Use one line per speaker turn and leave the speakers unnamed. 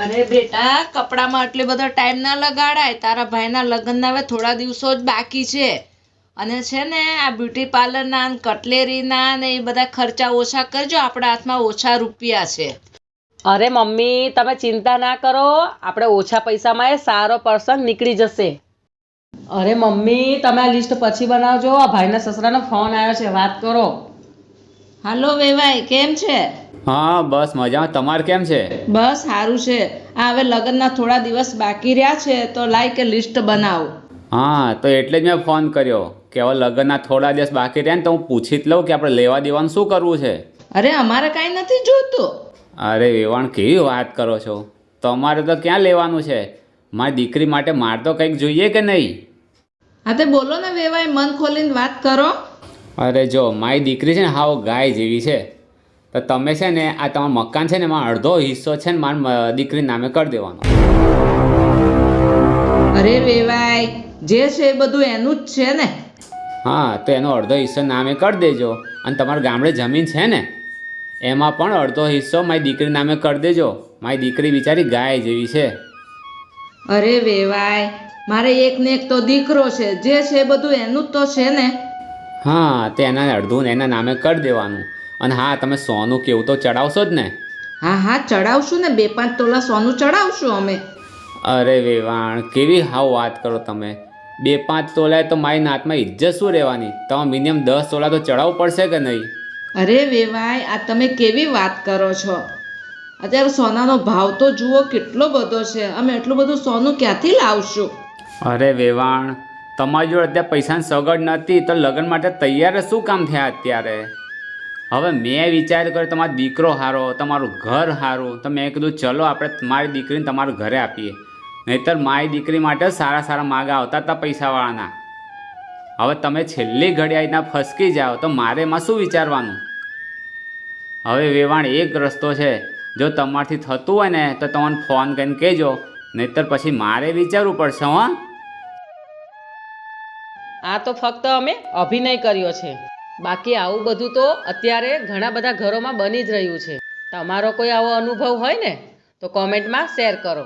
અરે બેટા, કપડામાં આટલો બધો ટાઈમ ના લગાડાય. તારા ભાઈના લગ્નના હવે થોડા દિવસો જ બાકી છે. અને છે ને આ બ્યુટી પાર્લરના ને કટલેરીના ને એ બધા ખર્ચા ઓછા કરજો. આપણા હાથમાં ઓછા રૂપિયા છે.
અરે મમ્મી, તમે ચિંતા ના કરો, આપણે ઓછા પૈસામાં એ સારો પ્રસંગ નીકળી જશે. અરે મમ્મી, તમે આ લિસ્ટ પછી બનાવજો. આ ભાઈના સસરાનો ફોન આવ્યો છે, વાત કરો.
હાલો વેવાઈ, કેમ છે?
હા બસ મજામાં. તમારે કેમ છે?
બસ સારું છે. આ હવે લગ્નના થોડા દિવસ બાકી રહ્યા છે તો લાય કે લિસ્ટ બનાવું.
હા તો એટલે જ મેં ફોન કર્યો કે હવે લગ્નના થોડા દિવસ બાકી રહ્યા ને તો હું પૂછી જ લઉં કે આપણે લેવા દેવાનું શું કરવું છે.
અરે અમારે કાંઈ નથી જોતું.
અરે વેવાણ, કેવી વાત કરો છો? તમારે તો ક્યાં લેવાનું છે? મારી દીકરી માટે મારે તો કંઈક જોઈએ કે નહીં?
હા તે બોલો ને વેવાઈ, મન ખોલીને વાત કરો.
અરે જો, મારી દીકરી છે ને હાવ ગાય જેવી છે. તો તમે છે ને આ તમારું મકાન છે ને એમાં અડધો હિસ્સો છે ને મારી દીકરી નામે કરી દેવાનો.
અરે વેવાઈ, જે છે એ બધું એનું જ છે ને.
હા તો એનો અડધો હિસ્સો નામે કરી દેજો. અને તમારા ગામડે જમીન છે ને એમાં પણ અડધો હિસ્સો મારી દીકરી નામે કરી દેજો. મારી દીકરી બિચારી ગાય જેવી છે.
અરે વેવાઈ, મારે એક ને એક તો દીકરો છે. જે છે એ બધું એનું જ તો છે ને.
હા તે એના અડધું ને એના નામે કરી દેવાનું. અને હા, તમે સોનું કેવું તો ચડાવશો જ ને?
હા હા, ચડાવશું ને. 2-5 તોલા સોનું ચડાવશું અમે.
અરે વેવાણ, કેવી હાવ વાત કરો તમે. 2-5 તોલાએ તો મારી નાતમાં ઇજ્જત શું રહેવાની? તમે મિનિમમ 10 તોલા તો ચડાવવું પડશે કે નહીં?
અરે વેવાઈ, આ તમે કેવી વાત કરો છો? અત્યારે સોનાનો ભાવ તો જુઓ કેટલો બધો છે. અમે એટલું બધું સોનું ક્યાંથી લાવશું?
અરે વેવાણ, તમારી જોડે અત્યારે પૈસાની સગવડ નથી તો લગ્ન માટે તૈયાર જ શું કામ થયા અત્યારે? હવે મેં વિચાર કર્યો તમારો દીકરો સારો, તમારું ઘર સારું, તો મેં કીધું ચલો આપણે મારી દીકરીને તમારું ઘરે આપીએ. નહીંતર મારી દીકરી માટે સારા સારા માગા આવતા હતા પૈસાવાળાના. હવે તમે છેલ્લી ઘડી આવીને ફસકી જાઓ તો મારે એમાં શું વિચારવાનું? હવે વેવાણ એક રસ્તો છે, જો તમારથી થતું હોય ને તો તમને ફોન કરીને કહેજો, નહીંતર પછી મારે વિચારવું પડશે. હા,
આ તો ફક્ત અમે અભિનય કર્યો છે. બાકી આવું બધું તો અત્યારે ઘણા બધા ઘરોમાં બની જ રહ્યું છે. તમારો કોઈ આવો અનુભવ હોય ને તો કોમેન્ટમાં શેર કરો.